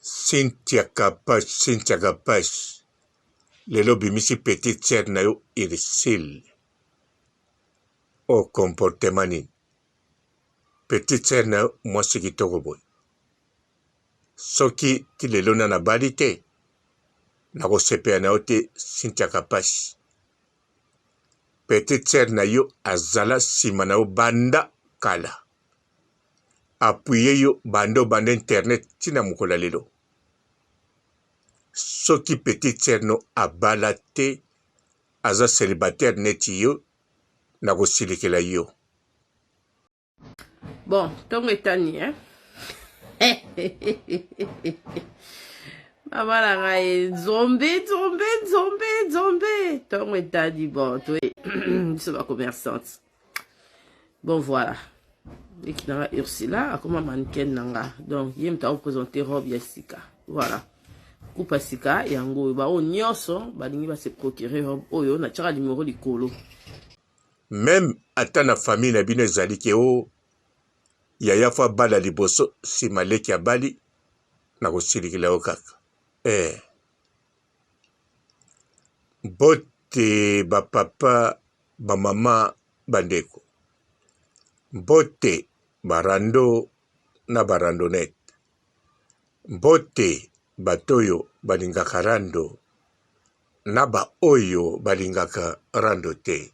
Cynthia Kapash. Lelo bimisi petite sœur na yo Irsil. O comportement nini. Petite sœur na yo mwasi kitoko boy. Soki ti lelo na bali te. Na kosepea na yo te Cynthia Kapash. Petite sœur na yo azala sima na yo banda kala. Appuye yo banda internet tina mukola lelo. Soki petite sœur no abala te aza célibataire neti yo na kosilikela yo. Bon, tongo etani Mama la ngai zombe. Tongo etani bon, toi c'est ma commerçante. Bon voilà. Et qui n'a Ursula, comme mannequin nanga. Donc, il m'a représenté robe yasika. Voilà. Coupa sika et ango ba o nyoso ba lingi ba se procurer robe oyo na tchaka numéro likolo. Même ata na famille na bino ezali ke o yaya fa bala liboso si maleki ya bali na kosilikela yo kaka. Bote ba papa ba mama bandeko. Bote barando na barandonete. Bote batoyo balingaka rando na ba oyo balingaka rando te.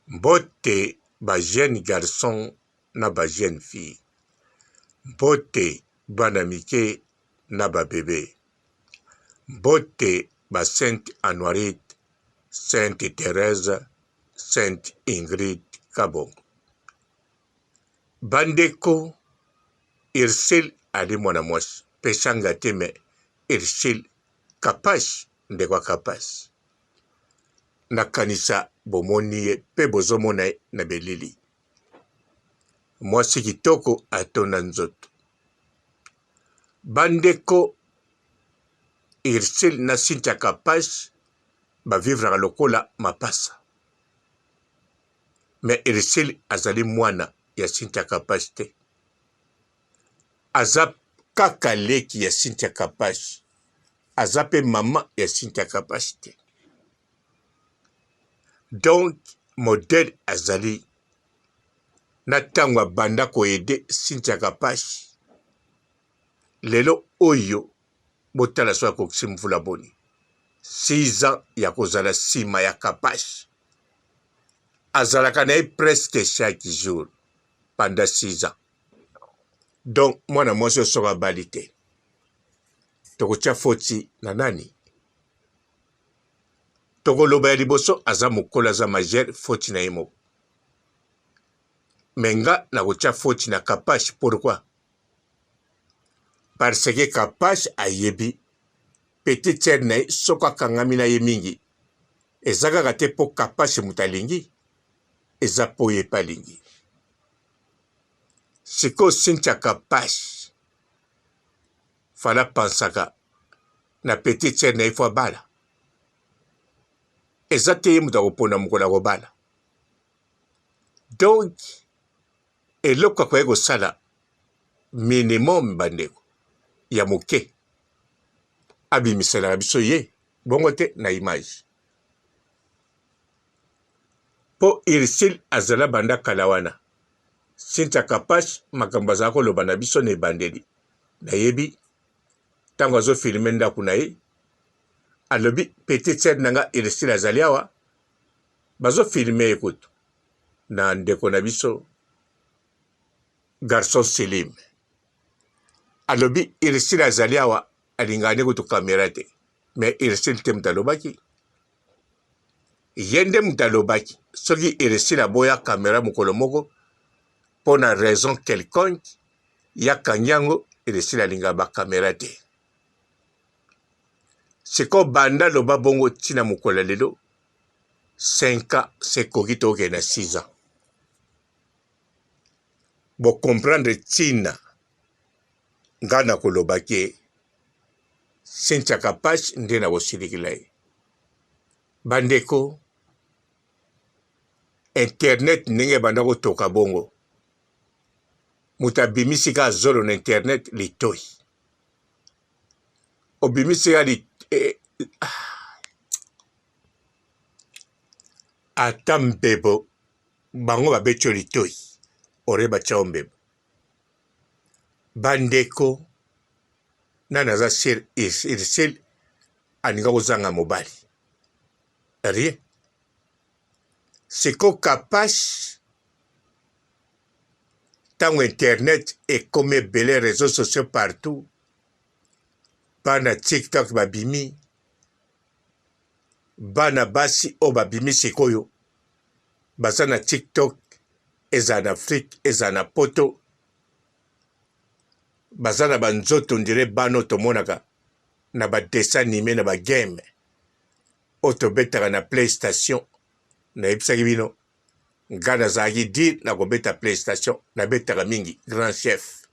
Bote ba jeune garçon na ba jeune fille. Bote bana mike na ba bébé. Bote ba Sainte Anuarite, Sainte Thérèse, Sainte Ingrid Kabongo. Bandeko Irsil ali mwana mwasi. Pesanga teme Irsil Kapash ndekwa Kapash. Nakanisa bomoni ye pe bozomona ye na belili. Mwasi kitoko atona nzoto. Bandeko Irsil na Cynthia Kapash ba vivre lokola mapasa. Mais Irsil azali mwana ya Cynthia Kapash te. Azap kaka leki ya Cynthia Kapash. Azape mama ya Cynthia Kapash te. Donc, modèle azali na tangwa banda ko ede Cynthia Kapash. Lelo oyo botala so kosimvula boni. 6 ans ya kozala sima ya Kapash. Azalaka na presque chaque jour pendant 6 ans. Donc, mwana mwasi soka balite. Tokotia foti na nani? Toko loba ya liboso aza mukola za majere foti na imo. Menga na kotia foti na Kapash. Pourquoi? Parce que Kapash ayebi petite sœur na soka kangami na ye mingi. Ezaka kate po Kapash mutalingi. Eza po ye palingi. Siko Cynthia Kapash fala pensaka na petite sœur na ifo bala. Eza te ye muta kopona mukola kobala. Donc, eloko kwa ego sala minimum bandeko ya moke abimisela biso ye bongo te na image. Po Irsil azala banda kalawana. Cynthia Kapash makambo azala koloba na biso na ebandeli. Na yebi tango azo filme ndako na ye alobi petite sœur nanga Irsil azali awa bazo filme ekutu na ndeko na biso garçon Selim. Alobi Irsil azali awa alingane kutu kamera te. Mais Irsil te mutalobaki. Yende mutalobaki. Soki Irsil aboya kamera mukolo moko pona raison quelconque ya kanyango Irsil alinga ba kamera te. Siko banda loba bongo tina mukola lelo 5 ans se kokito ke na 6 ans. Bo comprendre tina ngana kolobaki Cynthia Kapash nde na bosilikila ye. Bandeko internet ndenge banda kotoka bongo. Muta bimisika zolo na internet litoi. obimisi ali ata mbebo bango babeti litoi oreba tshao mbebo bandeko nani aza sel aninga kozanga mobali rien siko kapashi ntango internet ekomi ebele réseaux sociaux partout bana tiktok babimi bana basi oyo babimi sikoyo baza na tiktok eza na afrique eza na poto baza na banzoto ndire bana oyo tomonaka na badessin anime na bagame oyo tobetaka na playstation nayebisaki bino nga nazalaki dire na kobeta playstation nabetaka mingi grand chef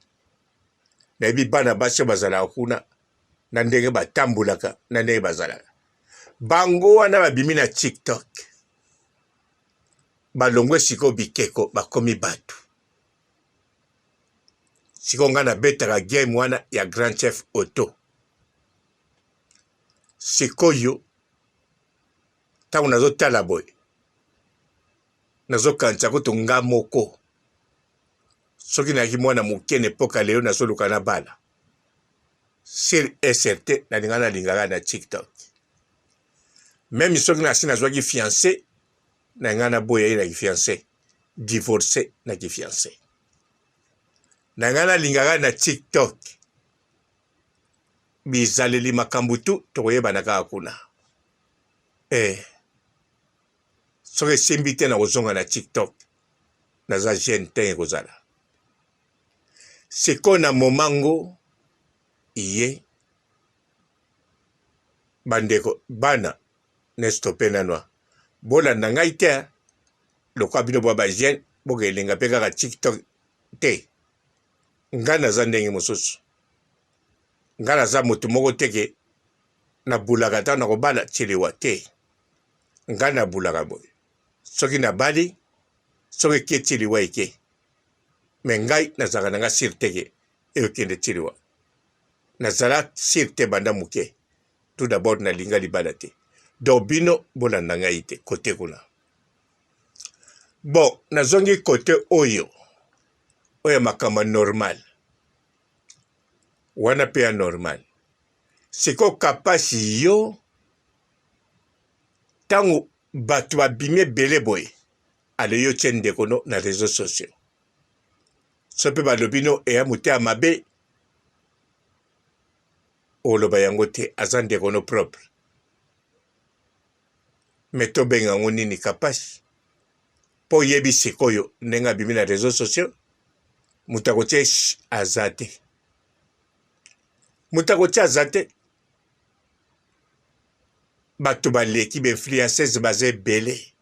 nayebi bana basi oyo bazalaka kuna na ndenge batambolaka na ndenge bazalaka bango wana babimi na tiktok balongwe sikoyo bikeko bakomi bato sikoyo nga nabetaka game wana ya grand chef auto sikoyo ntango nazotala boye nazokanisa kutu nga moko soki nayaki mwana moke na epoka lelo nazoluka na bala sur et certain nalinga nalingaka na tiktok meme soki nasi nazwaki fiancé nalinga naboya ye na kifiancé divorcé na kifiancé nalinga nalingaka na tiktok bizaleli makambo tu tokoyebana kaka kuna soki esimbi te na kozonga na tiktok naza jeune te ekozala sikoyo na momango ye bandeko bana nestope nanwa bolanda ngai te lokwa bino bwa bajeune bokelenga mpe kaka tiktok te ngai naza ndenge mosusu ngai naza motu moko teke nabulaka ntango nakobala tshelewa te ngai nabulaka boye soki nabali soki eke tshelewa eke me ngai nazalaka na nga sire teke eyokende tshelewa nazala sire te banda moke tout d'abord nalinga libala te donc bino bolanda ngai te kote kuna bon nazongi kote oyo makambo normal wana mpe ya normal siko kapasi yo ntango bato babimi ebele boye ale yo tye ndeko no na réseaux sociaux so mpe balobi no eya motema mabe oloba yango te aza ndeko no propre me tobenga yango nini kapasi mpo oyebi sikoyo ndenge abimi na réseaux sociaux moto akotia aza te moto akotia aza te bato baleki bainfluenceuse baza ebele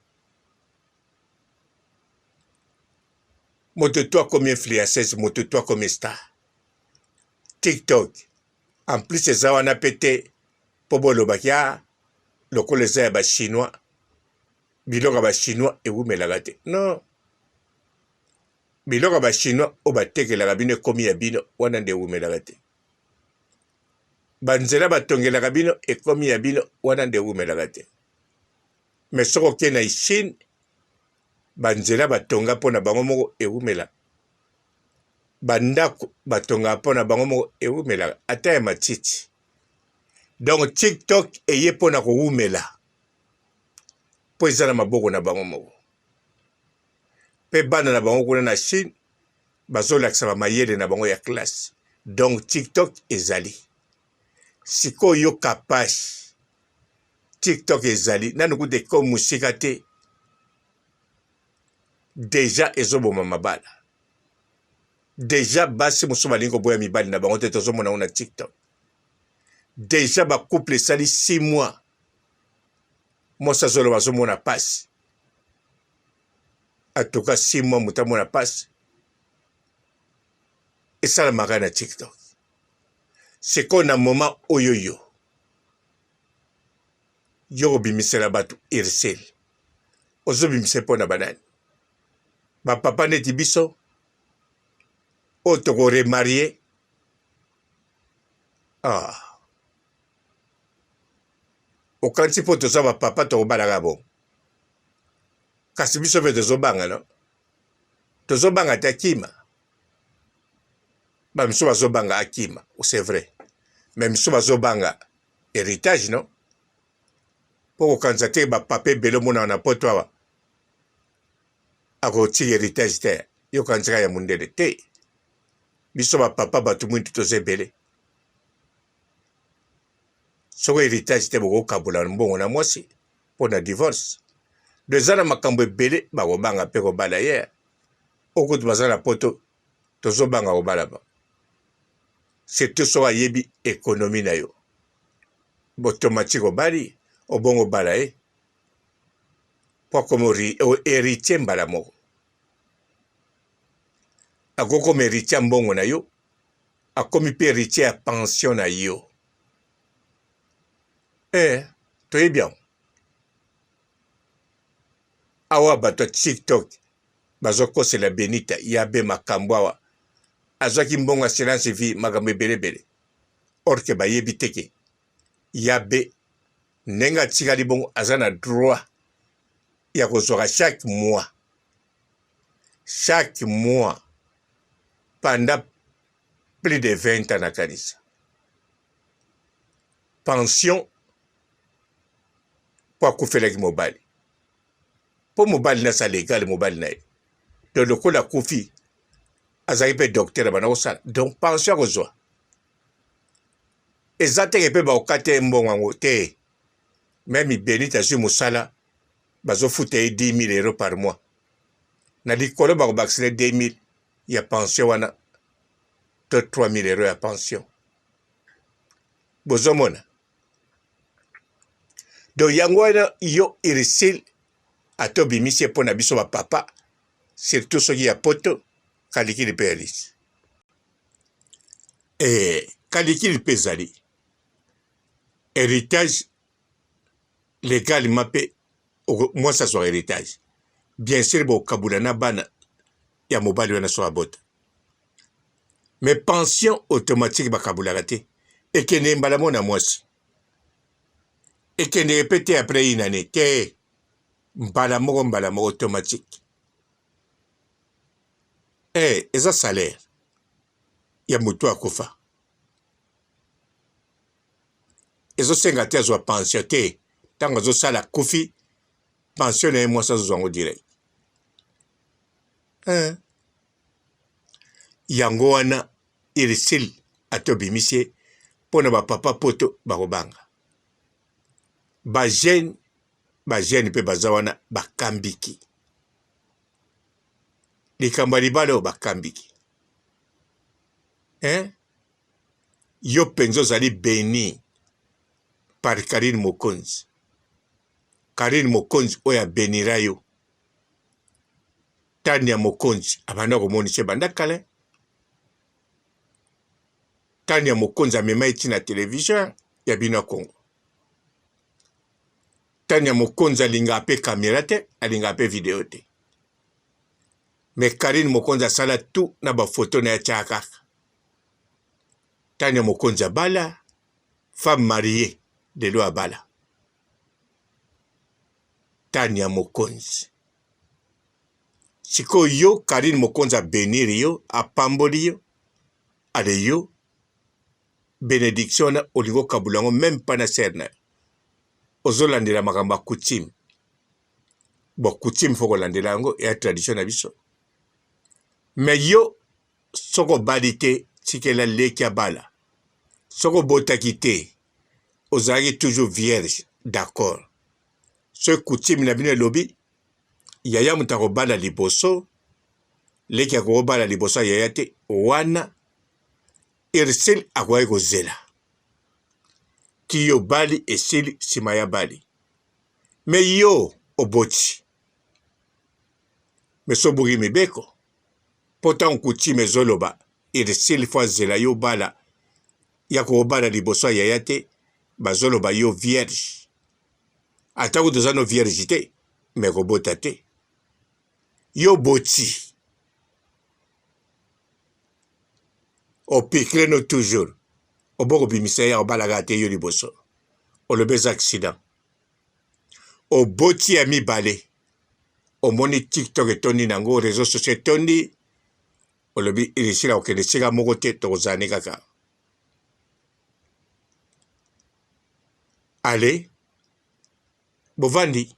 moto to akomi influenceuse moto to akomi star tiktok en plus eza wana mpe te mpo bolobaki lokola eza ya bachinois biloko ya bachinois ewumelaka te non biloko ya bachinois oyo batekelaka bino ekomi ya bino wana nde ewumelaka te banzela batongelaka bino ekomi ya bino wana nde ewumelaka te me soki oke na Chine banzela batonga mpo na bango moko ewumela bandako batonga mpo na bango moko ewumelaka ata ya matiti donc tiktok eye mpo na kowumela mpo eza na maboko na bango moko mpe bana na bango kuna na Chine bazolakisa bamayele na bango ya classe donc tiktok ezali sikoyo yo kapasi tiktok ezali nanu kuta ekomi mosika te deja ezoboma mabala deja basi mosusu balingi koboya mibali na bango te tozomona ngo na tiktok deja bacouple esali 6 mois mosi azoloba azomona pasi atoka 6 mois moto amona pasi esalamaka na tiktok sikoyo na moma oyo yo kobimisela bato irsel ozobimise mpo na banani bapapa neti biso oyo tokoremarie okanisi mpo toza bapapa tokobalaka bongo kasi biso mpe tozobanga no tozobanga te akima bamiso bazobanga akima c'est vrai mais miso bazobanga héritage no mpo kokanisa te bapapa ebele omonaka na poto awa akotika héritage te yo kanisaka ya mundele te biso bapapa bato mwindu toza ebele soko héritage te bokokabola mbongo na mwasi mpo na divorce do eza na makambo ebele bakobanga mpe kobala ye okutu baza na poto tozobanga kobala ba surtout soko ayebi ekonomi na yo botomatike obali obongo bala ye mpo akomi héritier mbala moko akokoma héritier mbongo na yo akomi mpe héritier ya pension na yo toyebi yango awa bato ya tiktok bazokosela benita yabe makambo awa azwaki mbongo assurance vie makambo ebelebele orke bayebi teke yabe ndenge atikali bongo aza na droit ya kozwaka chaque mois pendant plus de 20 ans na kanisa pension mpo akufelaki mobali mpo mobali nasa legal mobali na ye to lokola akufi azalaki mpe docteur bana kosala donc pension akozwa eza teke mpe bakoka te mbongo yango te meme benita azwi mosala bazofuta ye 10 000 euros par mois na likolo bakobakisile 2 000 ya pension wana to 3 000 euros ya pension bozomona donc yango wana yo irisile ate obimisi ye mpo na biso bapapa surtout soki ya poto kalikili mpe yalisi kalikili mpe ezali héritage légalement mpe mwasi azwaka héritage bien sûr bokabula na bana ya mobali wana so abota mais pension automatique bakabulaka te ekende mbala mo na mwasi ekende mpe te après une année te mbala moko automatique eza salaire ya motu akufa ezosenga te azwa pension te ntango azosala kufi pension na ye mwasi azozwango direct yango wana irisile ate obimisi ye mpo na bapapa poto bakobanga bagene mpe baza wana bakambiki likambo ya libala oyo bakambiki yo mpenza ozali beni par Karine Mokonzi oyo abenira yo tani ya Mokonzi abanda komonisa ebanda kala tani ya Mokonzi amema eti na television ya bino ya Congo tani ya Mokonzi alingaka mpe kamera te alingaka mpe video te mais Karine Mokonzi asala tout na bafoto na ya tiaka kaka tani ya Mokonzi abala femme mariée lelo abala tani ya Mokonzi sikoyo yo Karine Mokonzi abeniri yo apamboli yo ale yo bénédiction na olingo kabula yango même pas na ser na yo ozolandela makambo ya coutume coutume fo kolandela yango ya tradition na biso mais yo soko obali te tikela leki abala soko obotaki te ozalaki toujours vierge d'accord so coutume na bino elobi yaya moto akobala liboso leki akobala liboso ya yaya te wana irisile akoki kozela ti yo bali esili nsima ya bali me yo oboti me so obuki mibeko mpo ntango coutume ezoloba irisile fo azela yo bala ya kobala liboso ya yaya te bazoloba yo vierge ata kutu oza no vierge te me kobota te yo boti opikile no toujours obo kobimisa ya obalaka te yo liboso olobi eza accident oboti ya mibale omoni TikTok etondi nango réseaux sociaux etondi olobi irisila okende sika moko te tokozani kaka ale bovandi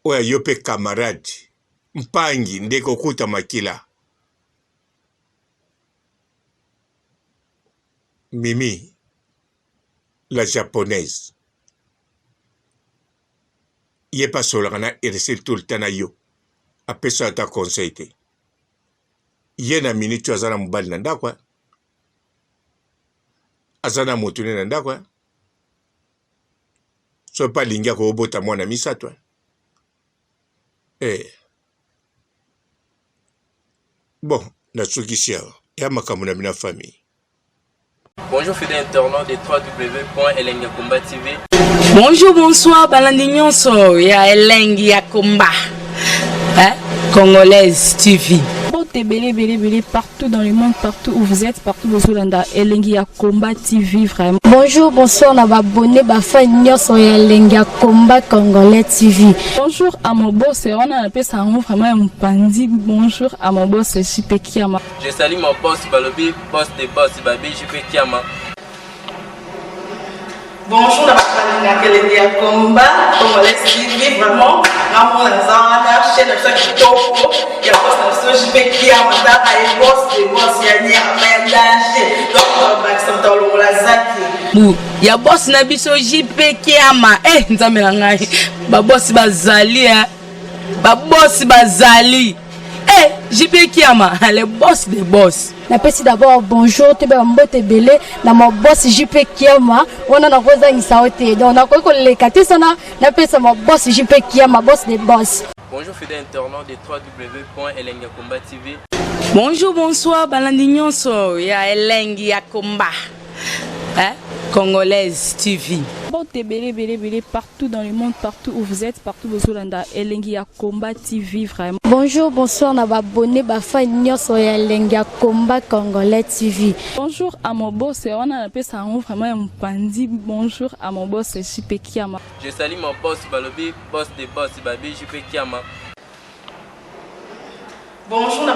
oya yo mpe camarade mpangi ndeko kuta makila Mimi la japonaise ye pa solaka na irisili tout le temps na yo apesa ata conseil te ye na minute aza na mobali na ndako aza na motu ne na ndako so pa alingi akobota mwana misato bon nasukisi awa ya makambo na bino famille. Bonjour fidèles internautes de www.elengiakomba TV. Bonjour, bonsoir, balandignon so ya Elengi ya Komba. Congolaise TV. Belé partout dans le monde, partout où vous êtes, partout où vous êtes, Elengi ya Komba TV vraiment. Bonjour, bonsoir, on a abonné bafa nyonso ya Elengi ya Komba Congolais TV. Bonjour à mon boss, on a appelé ça vraiment un pandi. Bonjour à mon boss, JP Kiama. Je salue mon boss Balobi, boss des boss Babi, JP Kiama. Bonjour, la Elengi ya Komba Congolais TV vraiment. Ramon Zana, chaîne de ça qui topo, il y a pas de JP Kiama, et boss des boss, il y a ni à danger. Donc, on va s'entendre la zaki. Ya boss na biso JP Kiama nzambe na ngai ba boss bazali ba boss bazali JP Kiama le boss des boss. Napesi d'abord bonjour te ba mbote belé na mo boss JP Kiama wana na koza ngisaote donc na ko le katisa na napesa mo boss JP Kiama boss des boss. Bonjour fidèles internautes de www.elengiakomba TV. Bonjour, bonsoir, balandignon so ya Elengi ya Komba. Congolaise TV. Belé partout dans le monde, partout où vous êtes, partout où vous êtes, Elengi ya Komba TV vraiment. Bonjour, bonsoir, on a abonné bafa nyonso ya Elengi ya Komba Congolais TV. Bonjour à mon boss, on a appelé ça vraiment un pandi. Bonjour à mon boss, JP Kiama. Je salue mon boss Balobi, boss des boss Babi, JP Kiama. Bonjour, la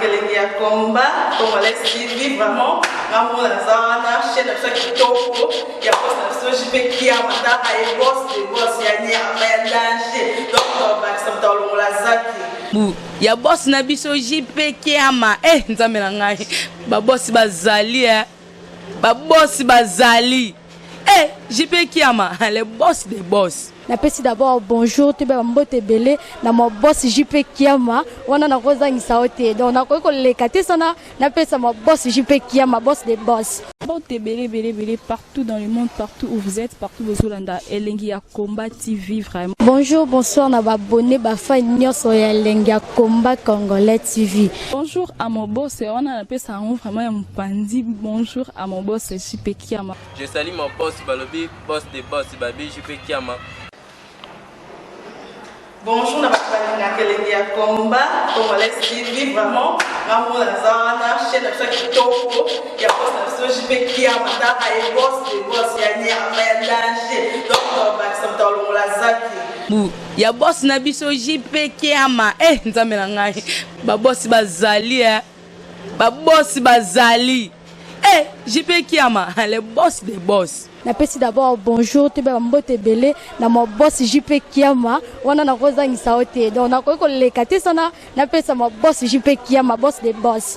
Elengi ya Komba Congolais TV vraiment. Ramon Zana, chaîne de ça qui topo, il y a pas de JP Kiama, et boss des boss, il y a ni à danger. Donc, on va s'entendre la zaki. Ya boss na biso JP Kiama nzambe na ngai ba boss bazali ba boss bazali JP Kiama le boss des boss. Napesi d'abord bonjour te ba mbote belé na mo boss JP Kiama wana na koza ngisaote donc na ko le katisa na napesa mo boss JP Kiama boss des boss. Belé partout dans le monde, partout où vous êtes, partout où vous êtes, Elengi ya Komba TV vraiment. Bonjour, bonsoir, on a abonné bafa nyonso ya Elengi ya Komba Congolais TV. Bonjour à mon boss, on a appelé ça vraiment un pandi. Bonjour à mon boss, JP Kiama. Je salue mon boss Balobi, boss des boss Babi, JP Kiama. Bonjour, la Elengi ya Komba Congolais TV vraiment. Ramon Zana, chaîne de ça qui topo, il y a pas de JP Kiama, et boss des boss, il y a ni à danger. Donc, on va s'entendre la zaki. Ya boss na biso JP Kiama nzambe na ngai ba boss bazali ba boss bazali JP Kiama le boss des boss. Napesi d'abord bonjour te ba mbote belé na mo boss JP Kiama wana na koza ngisaote donc na ko le katisa na napesa mo boss JP Kiama boss des boss.